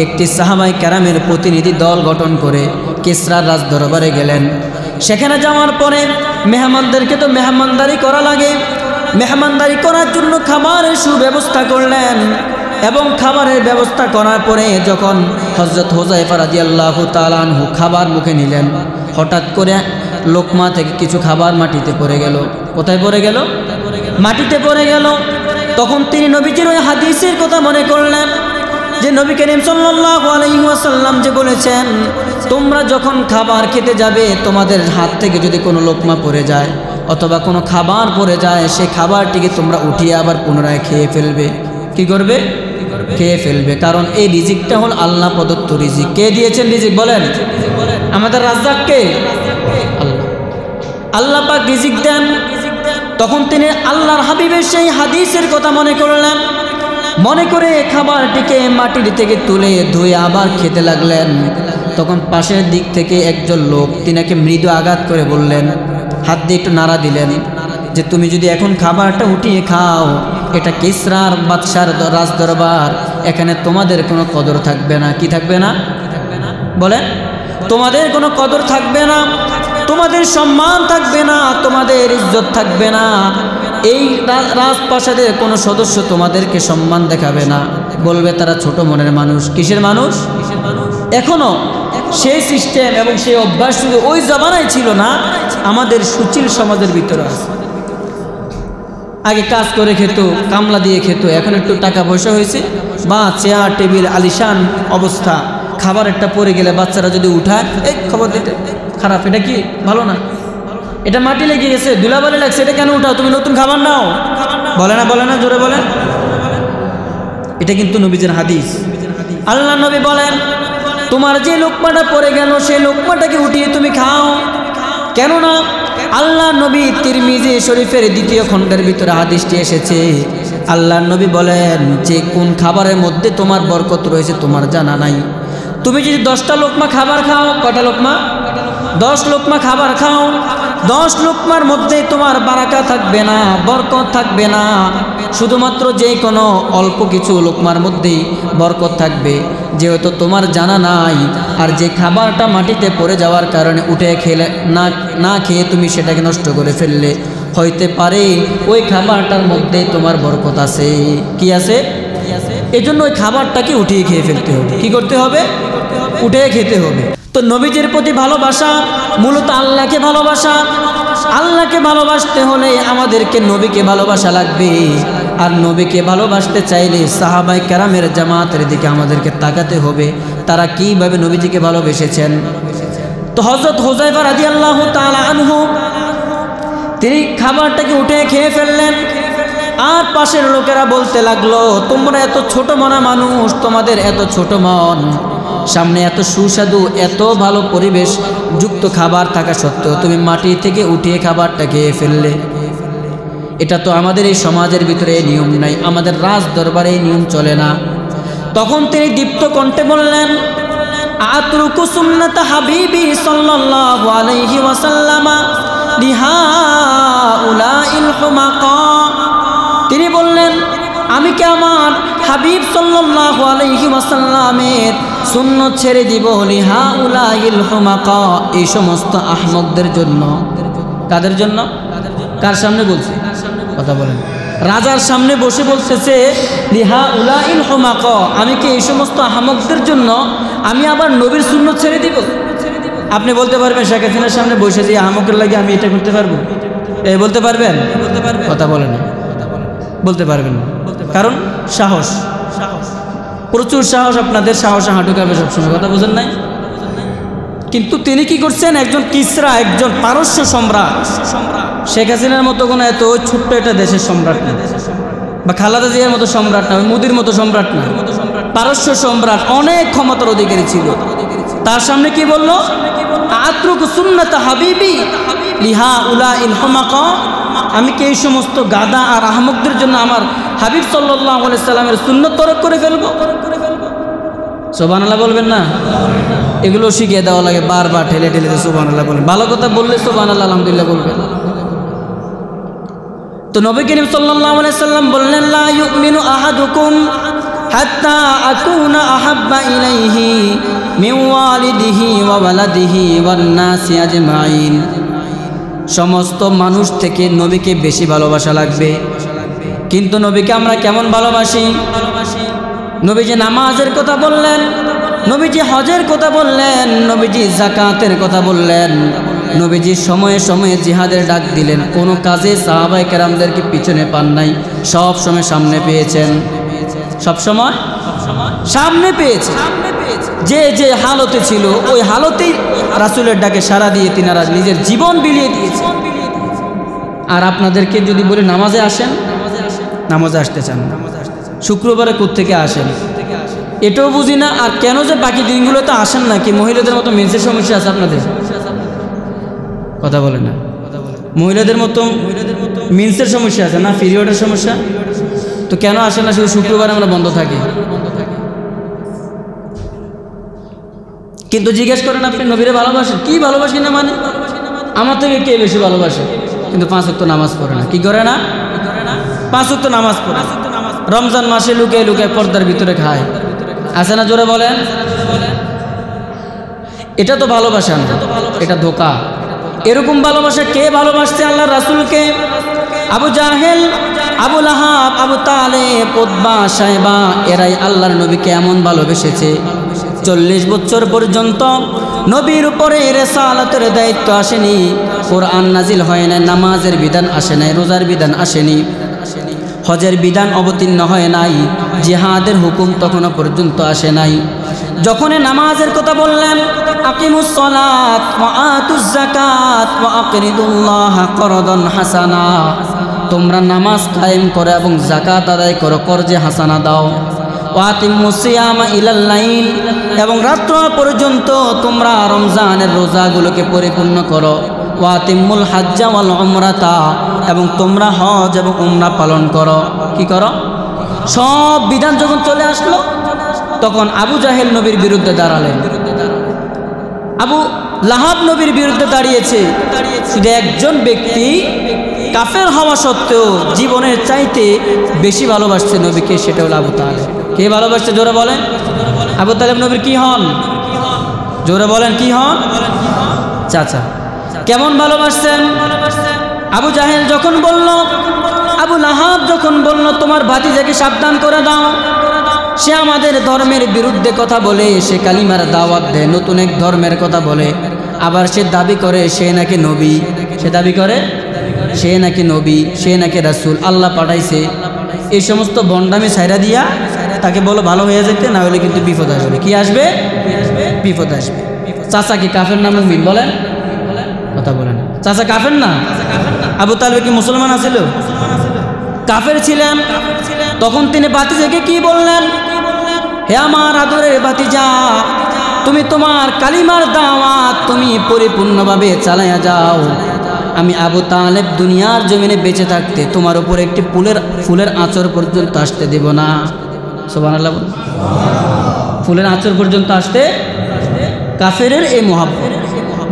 একটি সাহাবায়ে কেরামের প্রতিনিধি দল গঠন করে কিসরার রাজ দরবারে গেলেন। সেখানে যাওয়ার পরে মেহমানদেরকে তো মেহমানদারি করা লাগে, মেহমানদারি করার জন্য খাবারের সুব্যবস্থা করলেন এবং খাবারের ব্যবস্থা করার পরে যখন হযরত হুযায়ফা রাদিয়াল্লাহু তাআলা আনহু খাবার মুখে নিলেন, হঠাৎ করে লোকমা থেকে কিছু খাবার মাটিতে পড়ে গেল। কোথায় পড়ে গেল? মাটিতে পড়ে গেল। তখন তিনি নবীজির ওই হাদিসের কথা মনে করলেন যে নবী করিম সাল্লাল্লাহু আলাইহি ওয়াসাল্লাম যে বলেছেন, তোমরা যখন খাবার খেতে যাবে তোমাদের হাত থেকে যদি কোনো লোকমা পড়ে যায় অথবা কোনো খাবার পড়ে যায়, সেই খাবারটিকে তোমরা উঠিয়ে আবার পুনরায় খেয়ে ফেলবে। কি করবে? খেয়ে ফেলবে। কারণ এই রিজিকটা হল আল্লাহ প্রদত্ত রিজিক। কে দিয়েছেন রিজিক বলেন? আমাদের রাজ্জাক কে? আল্লাহ। আল্লাহ পাক রিজিক দেন। তখন তিনি আল্লাহর হাবিবের সেই হাদিসের কথা মনে করলেন, মনে করে খাবারটিকে মাটির থেকে তুলে ধুয়ে আবার খেতে লাগলেন। তখন পাশের দিক থেকে একজন লোক তিনাকে মৃদু আঘাত করে বললেন, হাত দিয়ে একটু নাড়া দিলেন যে তুমি যদি এখন খাবারটা উঠিয়ে খাও, এটা কিসরার বাদশার রাজ দরবার, এখানে তোমাদের কোনো কদর থাকবে না। কি থাকবে না বলেন? তোমাদের কোনো কদর থাকবে না, তোমাদের সম্মান থাকবে না, তোমাদের ইজ্জত থাকবে না। এই রাজপ্রাসাদের কোনো সদস্য তোমাদেরকে সম্মান দেখাবে না, বলবে তারা ছোট মনের মানুষ। কিসের মানুষ? এখনো সেই সিস্টেম এবং সেই অভ্যাস শুধু ওই জামানায় ছিল না, আমাদের সুচিল সমাজের ভিতরে আছে। আগে কাজ করে খেত, কামলা দিয়ে খেত, এখন একটু টাকা পয়সা হয়েছে বা চেয়ার টেবিল আলিশান অবস্থা, খাবার একটা পড়ে গেলে বাচ্চারা যদি উঠায়, এই খবর দিতে খারাপ, এটা কি ভালো না, এটা মাটি লেগে গেছে, ধুলাবালি লাগছে, এটা কেন উঠাও, তুমি নতুন খাবার নাও। বলে না জোরে বলেন? এটা কিন্তু নবীজির হাদিস। আল্লাহ নবী বলেন, তোমার যে লোকমাটা পড়ে গেল সেই লোকমাটাকে উঠিয়ে তুমি খাও। কেননা আল্লাহ নবী তিরমিজি শরীফের 2য় খণ্ডের ভিতরে হাদিসটি এসেছে। আল্লাহ নবী বলেন যে কোন খাবারের মধ্যে তোমার বরকত রয়েছে তোমার জানা নাই। তুমি যদি 10টা লোকমা খাবার খাও, কয়টা লোকমা? 10 লোকমা খাবার খাও, 10 লোকমার মধ্যে তোমার বারাকা থাকবে না, বরকত থাকবে না। শুধুমাত্র যে কোনো অল্প কিছু লোকমার মধ্যেই বরকত থাকবে, যেহেতু তোমার জানা নাই। আর যে খাবারটা মাটিতে পড়ে যাওয়ার কারণে উঠে খেলে না খেয়ে তুমি সেটাকে নষ্ট করে ফেললে, হইতে পারে ওই খাবারটার মধ্যে তোমার বরকত আছে। কি আছে? এজন্য ওই খাবারটাকে উঠিয়ে খেয়ে ফেলতে হবে। কি করতে হবে? উঠে খেতে হবে। তো নবীজির প্রতি ভালোবাসা মূলত আল্লাহকে ভালোবাসা। আল্লাহকে ভালোবাসতে হলে আমাদেরকে নবীকে ভালোবাসা লাগবে। আর নবীকে ভালোবাসতে চাইলে সাহাবায়ে কেরামের জামাতের দিকে আমাদেরকে তাকাতে হবে, তারা কিভাবে নবীজিকে ভালোবেসেছেন। তো হযরত হুযায়ফা রাদিয়াল্লাহু তাআলা আনহু তিনি খাবারটাকে উঠে খেয়ে ফেললেন। আর পাশের লোকেরা বলতে লাগলো, তোমরা এত ছোট মনা মানুষ, তোমাদের এত ছোট মন, সামনে এত সুস্বাদু এত ভালো পরিবেশ যুক্ত খাবার থাকা সত্ত্বেও তুমি মাটি থেকে উঠিয়ে খাবারটা খেয়ে ফেললে। এটা তো আমাদের এই সমাজের ভিতরে এই নিয়ম নাই, আমাদের রাজ দরবারে এই নিয়ম চলে না। তখন তিনি দীপ্ত কণ্ঠে বললেন, আতরুকু সুন্নাত হাবিবি সাল্লাল্লাহু আলাইহি ওয়াসাল্লাম লিহাউলাইল হুমাকা। তিনি বললেন, আমি কি আমার হাবিব সাল্লাল্লাহু আলাইহি ওয়াসাল্লামের সুন্নত ছেড়ে দিব লিহাউলাইল হুমাকা, এই সমস্ত আহমকদের জন্য। কাদের জন্য? কার সামনে বলছে? কথা বলেন। রাজার সামনে বসে বলতেছে লিহাউলাইল হুমাকা, আমি কি এই সমস্ত আহমকদের জন্য আমি আবার নবীর সুন্নত ছেড়ে দিব? আপনি বলতে পারবেন শেখ হাসিনার সামনে বসে যে আহমকের লাগে আমি এটা করতে পারবো? বলতে পারবেন? কথা বলেন। বলতে পারবেন না, কারণ সাহস, প্রচুর সাহস। আপনাদের সাহসে হাঁটু কাঁপে সবসময়, কথা বোঝেন নাই? কিন্তু তিনি কি করছেন? একজন কিসরা, একজন পারস্য সম্রাট। শেখ হাসিনার মতো কোনো এত ছোট্ট একটা দেশের সম্রাট না, বা খালেদা জিয়ার মতো সম্রাট না, মোদির মতো সম্রাট না, পারস্য সম্রাট, অনেক ক্ষমতার অধিকারী ছিল। তার সামনে কি বলল? আতরুকু সুন্নাত হাবিবি লিহাউলাইল হুমাকা, আমি কি এই সমস্ত গাদা আর আহমকদের জন্য আমার হাবিব সাল্লাল্লাহু আলাইহি সাল্লামের সুন্নত তরক করে ফেলবো? সুবহানাল্লাহ বলবেন না? এগুলো শিখিয়ে দেওয়া লাগে, বারবার ঠেলে ঠেলে সুবহানাল্লাহ বলবেন। ভালো কথা বললে সুবহানাল্লাহ আলহামদুলিল্লাহ বলবেন। তো নবী করিম সাল্লাল্লাহু আলাইহি সাল্লাম বললেন, লা ইউমিনু আহাদুকুম হাত্তা আকুনা আহাব্বা ইলাইহি মিন ওয়ালিদিহি ওয়া ওয়ালাদিহি ওয়ান নাসি আজমাইন। সমস্ত মানুষ থেকে নবীকে বেশি ভালোবাসা লাগবে। কিন্তু নবীকে আমরা কেমন ভালোবাসি? নবীজি নামাজের কথা বললেন, নবীজি হজের কথা বললেন, নবীজি যাকাতের কথা বললেন, নবীজি সময়ে সময়ে জিহাদের ডাক দিলেন। কোনো কাজে সাহাবায়ে কেরামদেরকে পিছনে পান নাই, সব সময় সামনে পেয়েছেন। সব সময় সামনে পেয়েছে। যে যে হালতে ছিল ওই হালতেই রাসূলের ডাকে সাড়া দিয়ে তিনারা নিজের জীবন বিলিয়ে দিয়েছেন। আর আপনাদেরকে যদি বলি নামাজে আসেন, নামাজে আসতে চান না। শুক্রবারে কোত্থেকে আসেন এটাও বুঝি না। আর কেন যে বাকি দিনগুলোতে আসেন না? কি মহিলাদের মতো মেন্সের সমস্যা আছে আপনাদের? কথা বলে না। মহিলাদের মতো মেন্সের সমস্যা আছে না, পিরিয়ডের সমস্যা? তো কেন আসেন না? শুধু শুক্রবারে আমরা বন্ধ থাকি। কিন্তু জিজ্ঞেস করেন আপনি নবীরে ভালোবাসেন? কি ভালোবাসি না মানে? আমার থেকে কে বেশি ভালোবাসে? কিন্তু 5 ওয়াক্ত নামাজ পড়ে না। কি করে না? 5 ওয়াক্ত নামাজ পড়ে। রমজান মাসে লুকিয়ে লুকিয়ে পর্দার ভিতরে খায়। আছে না? জোরে বলেন। এটা তো ভালোবাসা না, এটা ধোঁকা। এরকম ভালোবাসা কে ভালোবাসছে আল্লাহর রাসূলকে? আবু জাহেল, আবু লাহাব, আবু তালেব, উতবা, সাইবা, এরাই আল্লাহর নবীকে এমন ভালোবেসেছে 40 বছর পর্যন্ত নবীর উপরে রিসালাতের দায়িত্ব আসেনি, কোরআন নাজিল হয় নাই, নামাজের বিধান আসে নাই, রোজার বিধান আসেনি, হজের বিধান অবতীর্ণ হয় নাই, জিহাদের হুকুম তখনও পর্যন্ত আসে নাই। যখন নামাজের কথা বললেন, আকিমুস সালাত ওয়া আতুজ যাকাত ওয়া আকরিদুল্লাহ করদান হাসানা, তোমরা নামাজ কায়েম করো এবং যাকাত আদায় করো, কর্জে হাসানা দাও। ওয়া আতিমুস সিয়ামা ইলাল লাইল, এবং রাত্র পর্যন্ত তোমরা রমজানের রোজাগুলোকে পরিপূর্ণ করো। ওয়া আতিমুল হাজ্জা ওয়াল উমরাতা, এবং তোমরা হজ এবং উমরা পালন করো। কি করো? সব বিধান যখন চলে আসলো তখন আবু জাহেল নবীর বিরুদ্ধে দাঁড়ালেন, আবু লাহাব নবীর বিরুদ্ধে দাঁড়িয়েছে। শুধু একজন ব্যক্তি কাফের হওয়া সত্ত্বেও জীবনের চাইতে বেশি ভালোবাসছে নবীকে, সেটা হলো আবু তালেব। কে ভালোবাসছে? জোরে বলেন। আবু তালেব নবীর কি হন? জোরে বলেন, কি হন? চাচা। কেমন ভালোবাসছেন? আবু জাহেল যখন বলল, আবু লাহাব যখন বলল তোমার ভাতিজাকে সাবধান করে দাও, সে আমাদের ধর্মের বিরুদ্ধে কথা বলে, সে কালিমার দাওয়াত দেয়, নতুন এক ধর্মের কথা বলে, আবার সে দাবি করে সে নাকি নবী, সে দাবি করে সে নাকি নবী, সে নাকি রাসূল, আল্লাহ পাঠাইছে। এই সমস্ত ভণ্ডামি ছাইরা দিয়া তাকে বলো ভালো হয়ে যেতে, না হলে কিন্তু বিপদ আসবে। কি আসবে? বিপদ আসবে। চাচা কি কাফের না মুমিন? বলেন, কথা বলেন। চাচা কাফের না? আবু তালেব কি মুসলমান আছিল? কাফের ছিলেন। তখন তিনি ভাতিজাকে কি বললেন? হে আমার আদরের ভাতিজা, তুমি তোমার কালিমার দাওয়াত তুমি পরিপূর্ণভাবে চালাইয়া যাও। আমি আবু তালেব দুনিয়ার জমিনে বেঁচে থাকতে তোমার উপর একটি ফুলের আঁচড় পর্যন্ত আসতে দেব না। সুবহানাল্লাহ। ফুলের আঁচড় পর্যন্ত আসতে কাফেরের এই মহব্বত।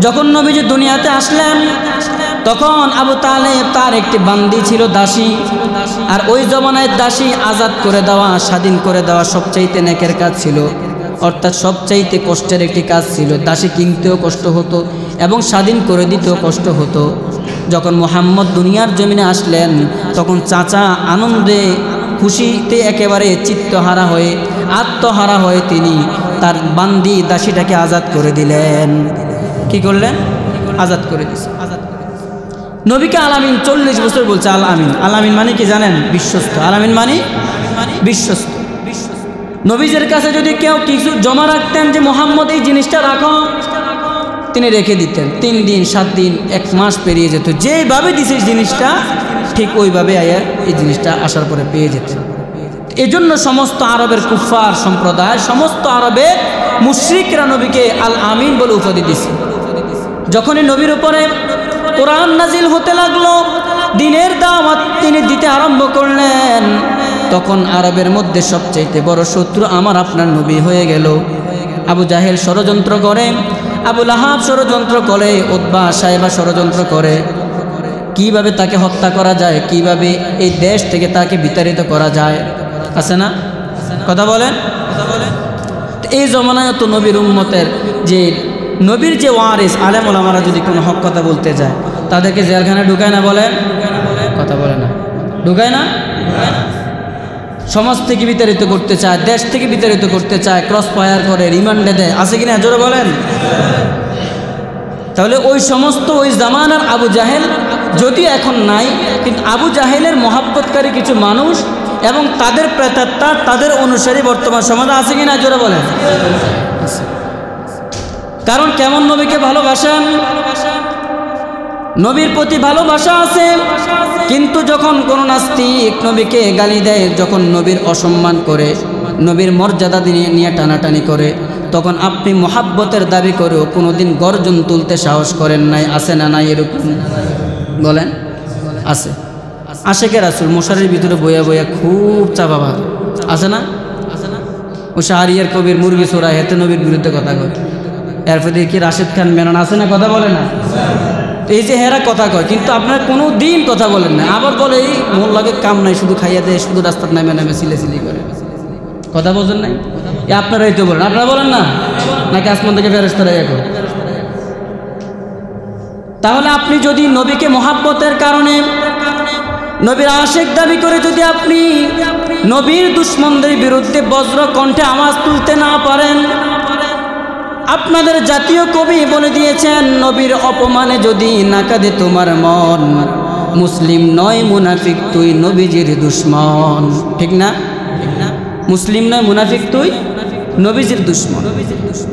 যখন নবীজি দুনিয়াতে আসলেন তখন আবু তালেব তার একটি বান্দি ছিল, দাসী। আর ওই জমানায় দাসী আজাদ করে দেওয়া, স্বাধীন করে দেওয়া সবচাইতে নেকের কাজ ছিল, অর্থাৎ সবচাইতে কষ্টের একটি কাজ ছিল। দাসী কিনতেও কষ্ট হতো এবং স্বাধীন করে দিতেও কষ্ট হতো। যখন মুহাম্মদ দুনিয়ার জমিনে আসলেন তখন চাচা আনন্দে খুশিতে একেবারে চিত্তহারা হয়ে, আত্মহারা হয়ে তিনি তার বান্দি দাসীটাকে আজাদ করে দিলেন। কি করলেন? আজাদ করে দিয়েছে। নবীকে আলামিন 40 বছর বলছে আল আমিন। আল আমিন মানে কি জানেন? বিশ্বস্ত। আলামিন মানে বিশ্বস্ত। নবীজের কাছে যদি কেউ কিছু জমা রাখতেন যে মুহাম্মদ এই জিনিসটা রাখো, তিনি রেখে দিতেন। 3 দিন 7 দিন 1 মাস পেরিয়ে যেত, যেভাবে দিছে জিনিসটা ঠিক ওইভাবে এই জিনিসটা আসার পরে পেয়ে যেতেন। এজন্য সমস্ত আরবের কুফার সম্প্রদায়, সমস্ত আরবের মুশরিকরা নবীকে আল আমিন বলে উপাধি দিছে। যখনই নবীর উপরে কোরআন নাজিল হতে লাগলো, দ্বীনের দাওয়াত তিনি দিতে আরম্ভ করলেন, তখন আরবের মধ্যে সবচাইতে বড় শত্রু আমার আপনার নবী হয়ে গেল। আবু জাহেল ষড়যন্ত্র করে, আবু লাহাব ষড়যন্ত্র করে, উতবা সাইবা ষড়যন্ত্র করে, কিভাবে তাকে হত্যা করা যায়, কিভাবে এই দেশ থেকে তাকে বিতাড়িত করা যায়। আছে না? কথা বলেন। এই জমানায় তো নবীর উম্মতের যে নবীর যে ওয়ারিস আলেম ওলামারা যদি কোনো হক কথা বলতে যায় তাদেরকে জেলখানায় ঢুকায় না? বলেন, কথা বলে না, ঢুকায় না? সমাজ থেকে বিতাড়িত করতে চায়, দেশ থেকে বিতাড়িত করতে চায়, ক্রস ফায়ার করে, রিমান্ডে দেয়। আছে কিনা জোরে বলেন। তাহলে ওই সমস্ত ওই জামানার আবু জাহেল যদিও এখন নাই, কিন্তু আবু জাহেলের মহাব্বতকারী কিছু মানুষ এবং তাদের প্রেতাত্মা, তাদের অনুসারী বর্তমান সমাজে আছে কিনা জোরে বলেন। কারণ কেমন নবীকে ভালোবাসেন, নবীর প্রতি ভালোবাসা আছে, কিন্তু যখন কোনো নাস্তিক নবীকে গালি দেয়, যখন নবীর অসম্মান করে, নবীর মর্যাদা নিয়ে টানাটানি করে, তখন আপনি মহাব্বতের দাবি করেও কোনোদিন গর্জন তুলতে সাহস করেন নাই। আছে না নাই? এরকম বলেন আছে। আশেকে রাসূল মশারির ভিতরে বইয়া বইয়া খুব চাপাবা আছে না? ও শাহরিয়ার কবির মুরগি চোরা হেতে নবীর বিরুদ্ধে কথা কয়। এরপরে কি রাশেদ খান মেনন আছে না? কথা বলে না? এই যে হেরা কথা কয়, কিন্তু আপনার কোনো দিন কথা বলেন না। আবার বলে এই মোল্লাকে কাম নাই, শুধু খাইয়া দেয়, শুধু রাস্তার নামে নামে সিলেসিলি করে। কথা বোঝেন নাই? আপনারাই তো বলেন। আপনারা বলেন না নাকি আসমান থেকে ফেরেশতারা এখন? তাহলে আপনি যদি নবীকে মহাব্বতের কারণে নবীর আশিক দাবি করে যদি আপনি নবীর দুশমনদের বিরুদ্ধে বজ্র কণ্ঠে আওয়াজ তুলতে না পারেন, আপনাদের জাতীয় কবি বলে দিয়েছেন, নবীর অপমানে যদি না কাঁদে তোমার মন, মুসলিম নয় মুনাফিক তুই নবীজির দুশমন। ঠিক না? মুসলিম নয় মুনাফিক তুই নবীজির দুশমন।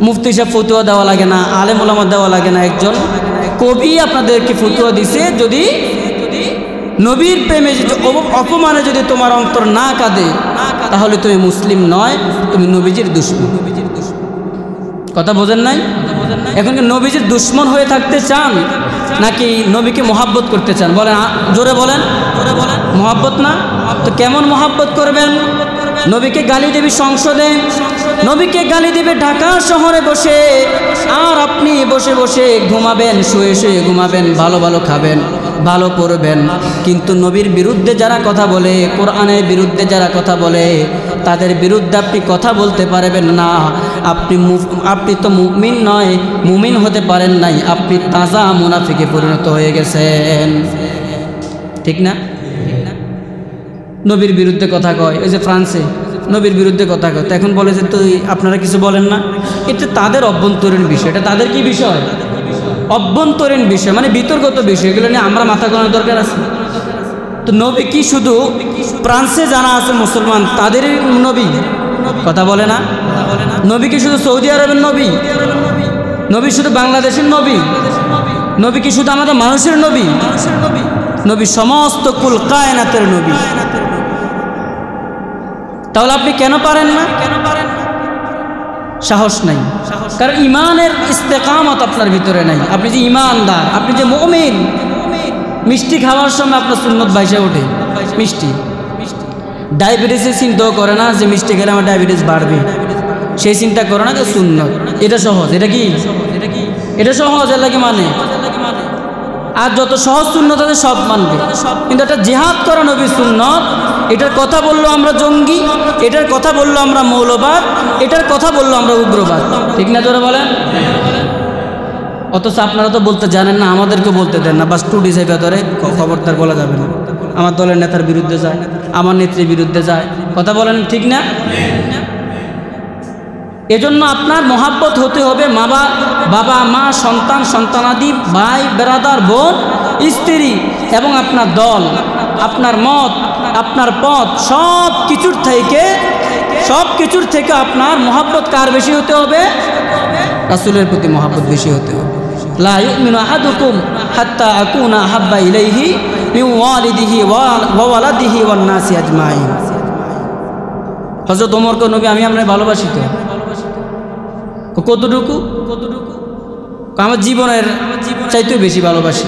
মুফতি সাহেব ফতুয়া দেওয়া লাগে না, আলেম ওলামা দেওয়া লাগে না, একজন কবি আপনাদেরকে ফতুয়া দিছে, যদি নবীর প্রেমে অপমানে যদি তোমার অন্তর না কাঁদে তাহলে তুমি মুসলিম নয়, তুমি নবীজির দুশমন। কথা বোঝেন নাই? এখন কি নবীজির দুশমন হয়ে থাকতে চান নাকি নবীকে মহাব্বত করতে চান? বলেন, জোরে বলেন। মহাব্বত না তো কেমন মহাব্বত করবেন? নবীকে গালি দেবে সংসদে, নবীকে গালি দেবে ঢাকা শহরে বসে, আর আপনি বসে বসে ঘুমাবেন, শুয়ে শুয়ে ঘুমাবেন, ভালো ভালো খাবেন, ভালো করবেন। কিন্তু নবীর বিরুদ্ধে যারা কথা বলে, কোরআনের বিরুদ্ধে যারা কথা বলে, তাদের বিরুদ্ধে আপনি কথা বলতে পারবেন না। আপনি তো মুমিন নয়, মুমিন হতে পারেন নাই, আপনি তাজা মুনাফিকে পরিণত হয়ে গেছেন। ঠিক না? নবীর বিরুদ্ধে কথা কয়, ওই যে ফ্রান্সে নবীর বিরুদ্ধে কথা কয়, তো এখন বলে যে তুই আপনারা কিছু বলেন না। এটা তাদের অভ্যন্তরীণ বিষয়, এটা তাদের কি বিষয়? অভ্যন্তরীণ বিষয়, মানে বিতর্কত বিষয়। এগুলো নিয়ে আমরা মাথা ঘামানোর দরকার আছে? তো নবী কি শুধু ফ্রান্সে যারা আছে মুসলমান তাদের নবী? কথা বলে না? নবী কি শুধু সৌদি আরবের নবী? নবী শুধু বাংলাদেশের নবী? নবী কি শুধু আমাদের মানুষের নবী? নবী সমস্ত কুল কায়নাতের নবী। তাহলে আপনি কেন পারেন না? সাহস নাই, কারণ ইমানের ইস্তেকামত আপনার ভিতরে নাই। আপনি যে ইমানদার, আপনি যে মুমিন, মিষ্টি খাওয়ার সময় আপনার সুন্নত বাইসে ওঠে। মিষ্টি ডায়াবেটিসের চিন্তাও করে না যে মিষ্টি খেলে আমার ডায়াবেটিস বাড়বে। সেই চিন্তা করো না যে সুন্নত, এটা সহজ। এটা কি? এটা সহজ, এর লাগে মানে আর যত সহজ সুন্নত আছে সব মানবে। কিন্তু একটা জিহাদ করা নবীর সুন্নত, এটার কথা বললো আমরা জঙ্গি, এটার কথা বললো আমরা মৌলবাদ, এটার কথা বললো আমরা উগ্রবাদ। ঠিক না জোরে বলেন? অথচ আপনারা তো বলতে জানেন না, আমাদেরকে বলতে দেন না, বাস টুডি সাইফা ধরে খবরদার বলা যাবে না। আমার দলের নেতার বিরুদ্ধে যায়, আমার নেত্রীর বিরুদ্ধে যায়, কথা বলেন ঠিক না? এজন্য আপনার মহাব্বত হতে হবে বাবা মা সন্তান সন্তানাদি ভাই বেরাদার বোন স্ত্রী এবং আপনার দল, আপনার মত, আপনার পথ, সব কিছুর থেকে আপনার মহাব্বত কার বেশি হতে হবে? রাসূলের প্রতি মহাব্বত বেশি হতে হবে। লা ইউমিনু আহাদুকুম হাত্তা আকুনা আহাব্বা ইলাইহি মিন ওয়ালিদিহি ওয়া ওয়ালাদিহি ওয়ান নাসি আজমাইন। হযরত ওমরকে নবী আমি আপনাকে ভালোবাসি। তো কতটুকু? আমার জীবনের চাইতেও বেশি ভালোবাসি।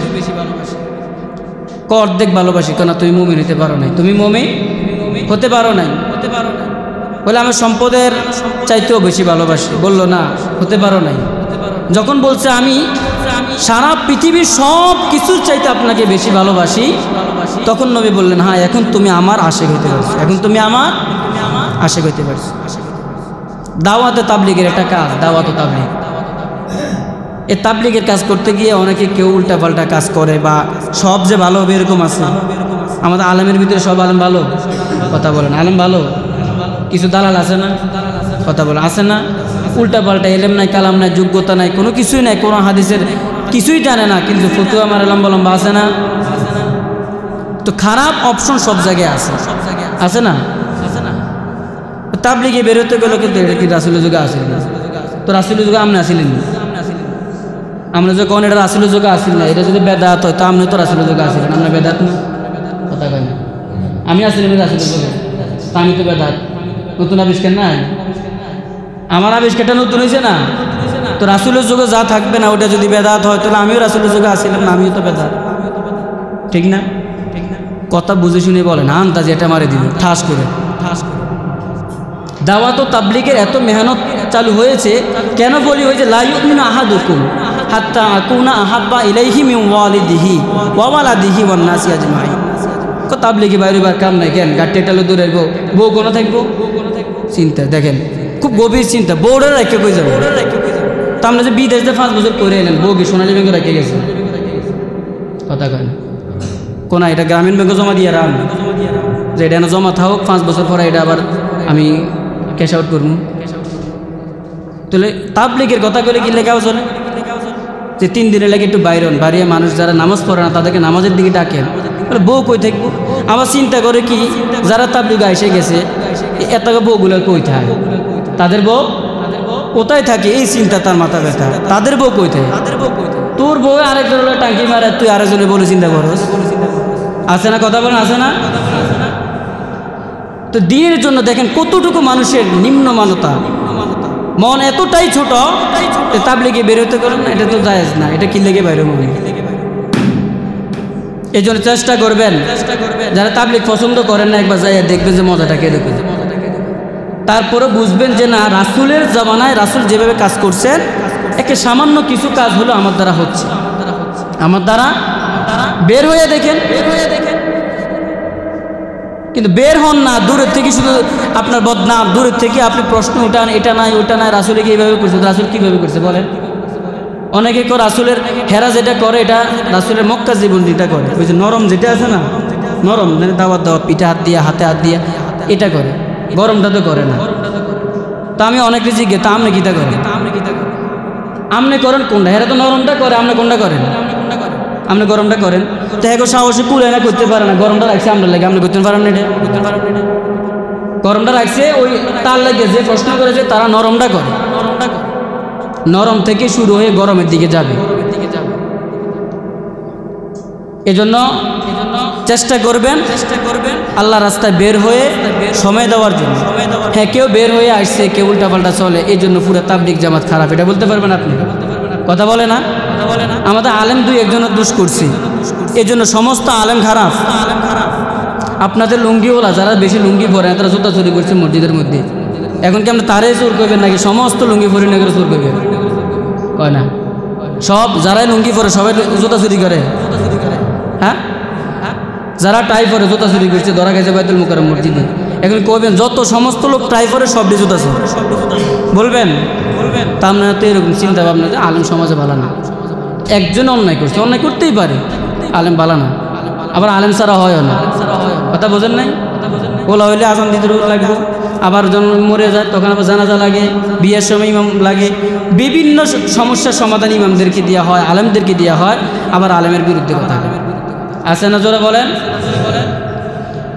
অর্ধেক ভালোবাসি। কেন? তুমি মুমিন হতে পারো নাই, তুমি মুমিন হতে পারো নাই। বলে আমার সম্পদের চাইতেও বেশি ভালোবাসি। বললো না, হতে পারো নাই। যখন বলছে আমি সারা পৃথিবীর সব কিছুর চাইতে আপনাকে বেশি ভালোবাসি, তখন নবী বললেন হ্যাঁ, এখন তুমি আমার আশিক হইতে পারছো, এখন তুমি আমার আশিক হইতে পারছো। দাওয়াতে তাবলীগের একটা কাজ, দাওয়াতে তাবলীগ। এই তাবলীগের কাজ করতে গিয়ে অনেকে কেউ উল্টাপাল্টা কাজ করে, বা সব যে ভালো হবে এরকম আছে। আমাদের আলেমের ভিতরে সব আলেম ভালো? কথা বলেন, আলেম ভালো? কিছু দালাল আছে না? কথা বলেন, আছে না? উল্টাপাল্টা এলেম নাই, কালাম নাই, যোগ্যতা নাই, কোনো কিছুই নাই, কোনো হাদিসের কিছুই জানে না, কিন্তু ফতুয়া মারে লম্বা লম্বা, আছে না? তো খারাপ অপশন সব জায়গায় আছে, আছে না? তাবলীগে বেরোতে গেল, কিন্তু এটা কি রাসূলের যুগে আসেন না? তো রাসূলের যুগে আপনি আসিলেন না? আমরা যখন এটা রাসূলের যুগে আসিল না, এটা যদি বেদাত হয় তো আপনি তো রাসূলের যুগে আসিলেন, আমরা বেদাত না? কথা কয় না? আমি আসিলাম রাসূলের যুগে, তা আমি তো বেদাত। নতুন আবিষ্কার নাই, আমার আবিষ্কারটা নতুন হয়েছে না? তো রাসূলের যুগে যা থাকবে না ওটা যদি বেদাত হয়, তাহলে আমিও রাসূলের যুগে আসিলাম না, আমিও তো বেদাত। ঠিক না? কথা বুঝে শুনে বলেন, আন্দাজ এটা মারে দিল ঠাস করে। দাওয়াত ও তাবলীগের এত মেহনত চালু হয়েছে কেন? বলি হয়েছে লা ইউমিনু আহাদুকুম হাত্তা আকুনা আহাব্বা ইলাইহি মিন ওয়ালিদিহি ওয়া ওয়ালাদিহি ওয়ান নাসি আজমাইন। তাবলীগে বাইরে বার কাম নাই কেন? গাট্টি টালে দূরে বউ কোনো থাকবো? চিন্তা দেখেন, খুব গভীর চিন্তা। বউরা রেখে কই যাবো? তা আমরা যে বিদেশে 5 বছর করে এলেন, বউ কি সোনালী ব্যাংকে রেখে গেছে? কথা কয় না? কোনা এটা গ্রামীণ ব্যাংকে জমা দিয়ে রাম, যে এটা জমা থাকুক, 5 বছর পরে এটা আবার আমি ক্যাশ আউট করবো। তাহলে তাবলীগের কথা করে কি লেখাও চলে যে 3 দিনের লাগে একটু বাইরন বাড়িয়ে মানুষ যারা নামাজ পড়ে না তাদেরকে নামাজের দিকে ডাকেন। বউ কই থাকবো? আবার চিন্তা করে কি, যারা তাবলীগে এসে গেছে এত বউগুলো কই থাকে? তাদের বউ কোথায় থাকে? এই চিন্তা তার মাথা ব্যথা। তাদের বউ কই থাকে? তোর বউ আরেকজনের টাঙ্কি মারে, তুই আরেকজনের বলে চিন্তা করস? আছে না? কথা বলেন, আছে না? তো দিনের জন্য দেখেন কতটুকু মানুষের নিম্নমানতা, মন এতটাই ছোট, তাবলীগে বেরোতে পারেন না, এটা তো জায়েজ না। এটা কি লেগে বাইরে মনে? এই জন্য চেষ্টা করবেন, যারা তাবলীগ পছন্দ করেন না, একবার যাইয়া দেখবেন যে মজাটা কে দেখবেন। তারপরে বুঝবেন যে না, রাসূলের জামানায় রাসূল যেভাবে কাজ করছেন, একে সামান্য কিছু কাজ হলো আমার দ্বারা হচ্ছে, আমার দ্বারা বের হয়ে দেখেন। কিন্তু বের হন না, দূরের থেকে শুধু আপনার বদনাম, দূরের থেকে আপনি প্রশ্ন উঠান, এটা নাই ওটা নাই, রাসূল কি এইভাবে করছে? রাসূল কীভাবে করছে বলেন? অনেকে কেউ রাসূলের হেরা যেটা করে, এটা রাসূলের মক্কা জীবন যেটা করে, ওই যে নরম যেটা আছে না, নরম দাওয়াত দেওয়া, পিঠে হাত দিয়ে, হাতে হাত দিয়ে, এটা করে, গরমটা তো করে না। তা আমি অনেকে জিজ্ঞে, তা আপনি কীটা করেন? আপনি করেন কোনটা? হেরা তো নরমটা করে, আপনি কোনটা করেন? আপনি গরমটা করেন। তো এখন সাহসে কুলে না, করতে পারে না, গরমটা রাখছে আমরা লাগে, আপনি করতে পারেন না। এটা গরমটা রাখছে ওই তার লাগে যে প্রশ্ন করেছে তারা নরমটা করে, নরম থেকে শুরু হয়ে গরমের দিকে যাবে। এজন্য চেষ্টা করবেন আল্লাহ রাস্তায় বের হয়ে সময় দেওয়ার জন্য। হ্যাঁ, কেউ বের হয়ে আসছে, কেউ উল্টাপাল্টা চলে, এই জন্য পুরো তাবলীগ জামাত খারাপ, এটা বলতে পারবেন আপনি? কথা বলে না? আমাদের আলেম 2-1জনের দোষ করছি, এই জন্য সমস্ত আলেম খারাপ। আপনাদের লুঙ্গিওয়ালা যারা বেশি লুঙ্গি পরে, তারা জুতা চুরি করছে মসজিদের মধ্যে, এখন কি আপনি তারে চোর করবেন নাকি সমস্ত লুঙ্গি পরে না করে চোর করবেন? কয় না, সব যারাই লুঙ্গি পরে সবাই জুতা চুরি করে। হ্যাঁ, যারা টাই পরে জুতা চুরি করছে ধরা গেছে বাইতুল মুকাররম মসজিদে। এখন কইবেন যত সমস্ত লোক টাই পরে সব জুতা চোর বলবেন? তা আপনারা তো এরকম চিন্তা ভাবনা যে আলেম সমাজে ভালো না। একজন অন্যায় করছে, অন্যায় করতেই পারে, আলেম ভালো না। আবার আলেম ছাড়া হয় না, কথা বোঝেন নাই? ওলা হইলে আজান দিতে লাগবে, আবার যখন মরে যায় তখন আবার জানাজা লাগে, বিয়ের সময় ইমাম লাগে, বিভিন্ন সমস্যার সমাধান ইমামদেরকে দেওয়া হয়, আলেমদেরকে দেওয়া হয়। আবার আলেমের বিরুদ্ধে কথা আছে না, জোরে বলেন।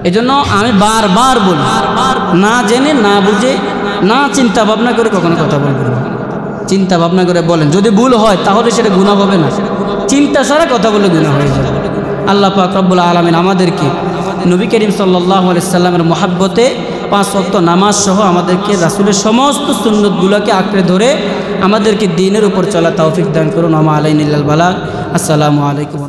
এই জন্য আমি বারবার বলি, না জেনে না বুঝে না চিন্তা ভাবনা করে কখনো কথা বলবেন না। চিন্তা ভাবনা করে বলেন, যদি ভুল হয় তাহলে সেটা গুনাহ হবে না, চিন্তা ছাড়া কথা বলে গুনাহ হয়ে যাবে। আল্লাহ পাক রব্বুল আলামিন আমাদেরকে নবী করিম সাল্লাল্লাহু আলাইহি সাল্লামের মহাব্বতে 5 ওয়াক্ত নামাজ সহ আমাদেরকে রাসূলের সমস্ত সুন্নতগুলোকে আঁকড়ে ধরে আমাদেরকে দ্বীনের উপর চলা তৌফিক দান করুন। আমা আলাইনা ইল্লাল বালাগ। আসসালামু আলাইকুম।